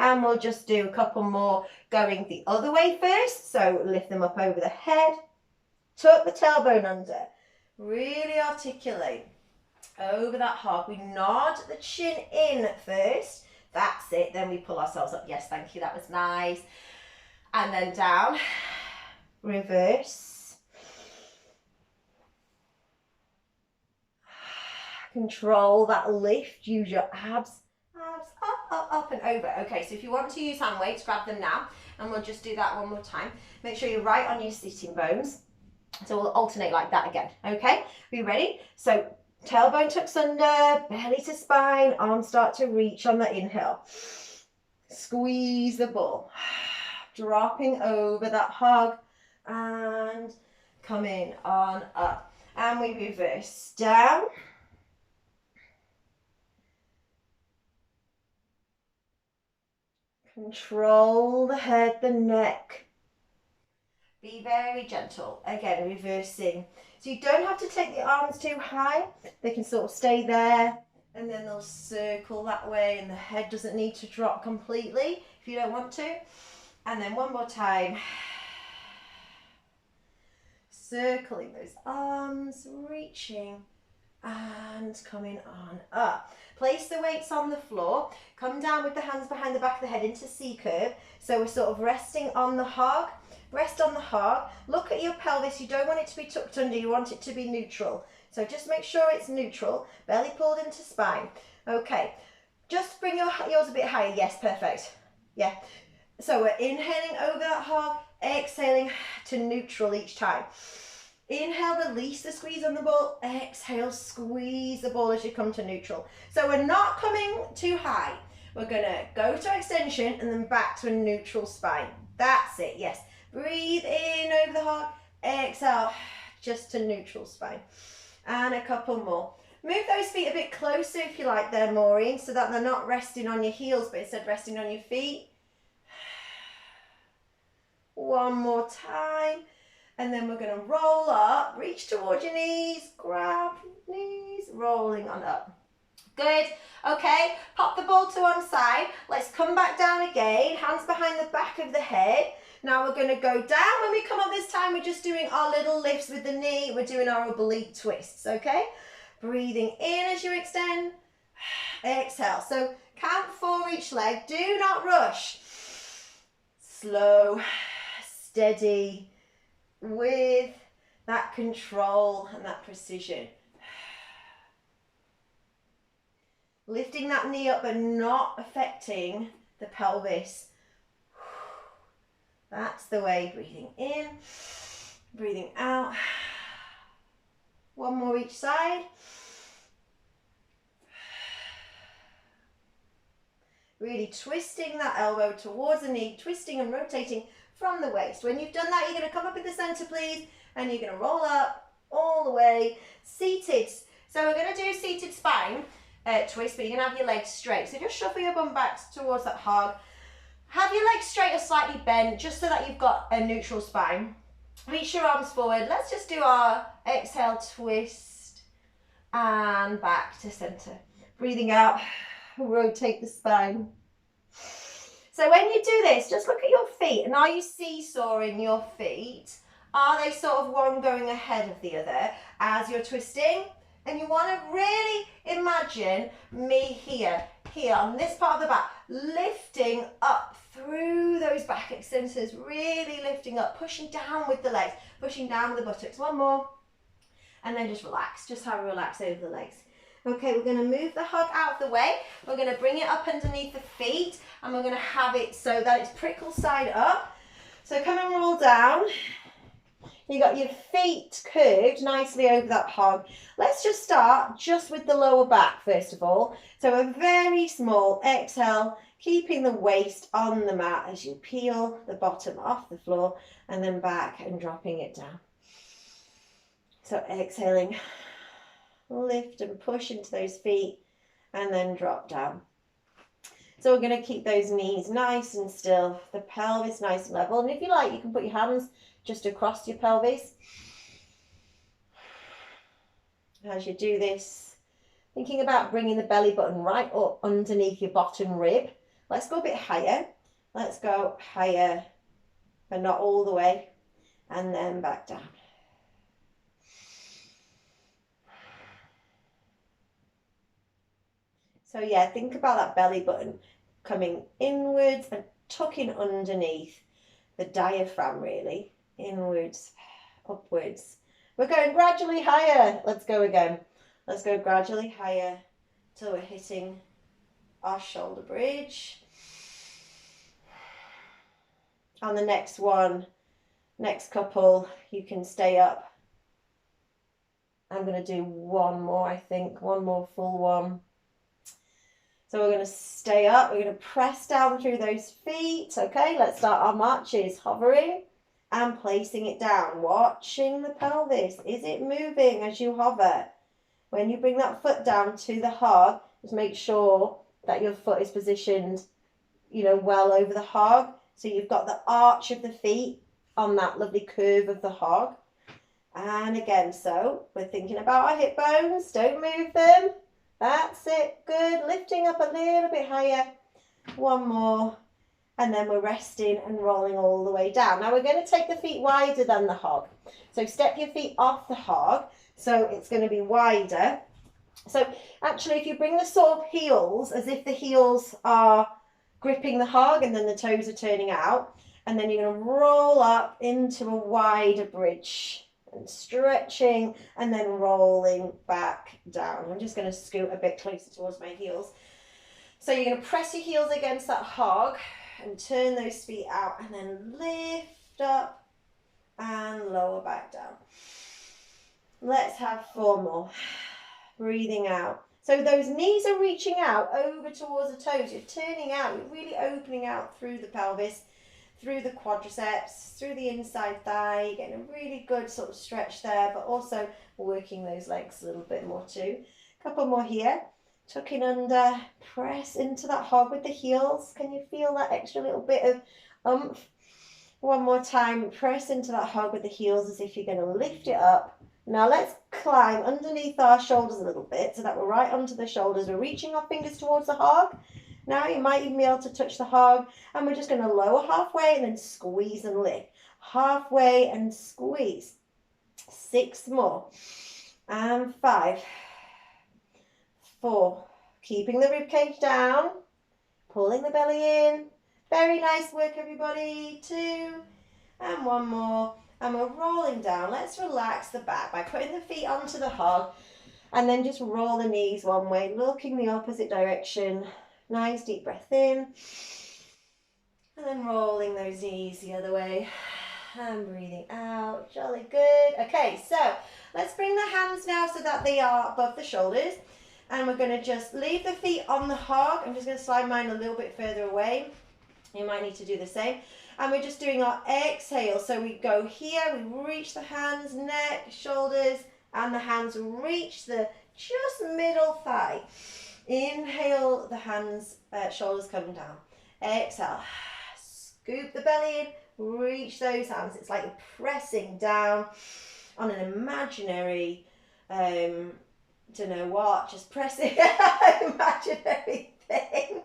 And we'll just do a couple more going the other way first. So lift them up over the head, tuck the tailbone under, really articulate over that hog. We nod the chin in first. That's it. Then we pull ourselves up. Yes, thank you. That was nice. And then down, reverse. Control that lift. Use your abs, up and over. Okay, so if you want to use hand weights, grab them now. And we'll just do that one more time. Make sure you're right on your sitting bones. So we'll alternate like that again. Okay, are you ready? So tailbone tucks under, belly to spine, arms start to reach on the inhale. Squeeze the ball. Dropping over that hog and coming on up. And we reverse down. Control the head, the neck. Be very gentle. Again, reversing. So you don't have to take the arms too high. They can sort of stay there and then they'll circle that way and the head doesn't need to drop completely if you don't want to. And then one more time. Circling those arms, reaching and coming on up. Place the weights on the floor. Come down with the hands behind the back of the head into C curve. So we're sort of resting on the hog. Rest on the hog. Look at your pelvis. You don't want it to be tucked under. You want it to be neutral. So just make sure it's neutral. Belly pulled into spine. Okay. Just bring yours a bit higher. Yes, perfect. Yeah. So we're inhaling over that hog. Exhaling to neutral each time. Inhale, release the squeeze on the ball. Exhale, squeeze the ball as you come to neutral. So we're not coming too high. We're going to go to extension and then back to a neutral spine. That's it, yes. Breathe in over the hog. Exhale, just to neutral spine. And a couple more. Move those feet a bit closer if you like there, Maureen, so that they're not resting on your heels, but instead resting on your feet. One more time. And then we're going to roll up, reach towards your knees, grab knees, rolling on up. Good. Okay, pop the ball to one side. Let's come back down again, hands behind the back of the head. Now we're going to go down. When we come up this time, we're just doing our little lifts with the knee. We're doing our oblique twists, okay? Breathing in as you extend. Exhale. So count 4 each leg. Do not rush. Slow, steady, with that control and that precision. Lifting that knee up but not affecting the pelvis. That's the way. Breathing in, breathing out. One more each side. Really twisting that elbow towards the knee, twisting and rotating from the waist. When you've done that, you're going to come up in the center, please, and you're going to roll up all the way, seated. So we're going to do seated spine twist, but you're going to have your legs straight. So just shuffle your bum back towards that hog. Have your legs straight or slightly bent, just so that you've got a neutral spine. Reach your arms forward. Let's just do our exhale twist and back to center. Breathing out, rotate the spine. So when you do this, just look at your feet, and are you seesawing your feet? Are they sort of one going ahead of the other as you're twisting? And you want to really imagine me here on this part of the back, lifting up through those back extensors, really lifting up, pushing down with the legs, pushing down with the buttocks. One more, and then just relax, just have a relax over the legs. Okay, we're going to move the hug out of the way. We're going to bring it up underneath the feet, and we're going to have it so that it's prickle side up. So come and roll down. You got your feet curved nicely over that hog. Let's just start just with the lower back first of all. So a very small exhale, keeping the waist on the mat as you peel the bottom off the floor and then back and dropping it down. So exhaling, lift and push into those feet and then drop down. So we're going to keep those knees nice and still, the pelvis nice and level. And if you like, you can put your hands just across your pelvis. As you do this, thinking about bringing the belly button right up underneath your bottom rib. Let's go a bit higher. Let's go higher, but not all the way. And then back down. So yeah, think about that belly button coming inwards and tucking underneath the diaphragm, really. Inwards, upwards. We're going gradually higher. Let's go again. Let's go gradually higher till we're hitting our shoulder bridge. On the next one, next couple, you can stay up. I'm going to do one more, I think, one more full one. So we're going to stay up, we're going to press down through those feet. Okay, let's start our marches, hovering and placing it down, watching the pelvis. Is it moving as you hover? When you bring that foot down to the hog, just make sure that your foot is positioned, you know, well over the hog. So you've got the arch of the feet on that lovely curve of the hog. And again, so we're thinking about our hip bones, don't move them. That's it, good. Lifting up a little bit higher. One more. And then we're resting and rolling all the way down. Now we're going to take the feet wider than the hog. So step your feet off the hog. So it's going to be wider. So actually, if you bring the sort of heels as if the heels are gripping the hog and then the toes are turning out. And then you're going to roll up into a wider bridge. And stretching and then rolling back down. I'm just going to scoot a bit closer towards my heels. So you're going to press your heels against that hog and turn those feet out and then lift up and lower back down. Let's have 4 more. Breathing out. So those knees are reaching out over towards the toes. You're turning out, you're really opening out through the pelvis, through the quadriceps, through the inside thigh, getting a really good sort of stretch there, but also working those legs a little bit more too. A couple more here. Tucking under, press into that hog with the heels. Can you feel that extra little bit of oomph? One more time, press into that hog with the heels as if you're going to lift it up. Now let's climb underneath our shoulders a little bit so that we're right onto the shoulders. We're reaching our fingers towards the hog. Now you might even be able to touch the hog, and we're just going to lower halfway and then squeeze and lift. Halfway and squeeze. 6 more. And 5, 4. Keeping the ribcage down. Pulling the belly in. Very nice work, everybody. 2. And 1 more. And we're rolling down. Let's relax the back by putting the feet onto the hog. And then just roll the knees one way, looking the opposite direction. Nice deep breath in, and then rolling those knees the other way, and breathing out, jolly good. Okay, so let's bring the hands now so that they are above the shoulders, and we're going to just leave the feet on the hog. I'm just going to slide mine a little bit further away. You might need to do the same. And we're just doing our exhale. So we go here, we reach the hands, neck, shoulders, and the hands reach the just middle thigh. Inhale, the hands, shoulders come down. Exhale, scoop the belly in, reach those hands. It's like you're pressing down on an imaginary, don't know what, just pressing imaginary thing.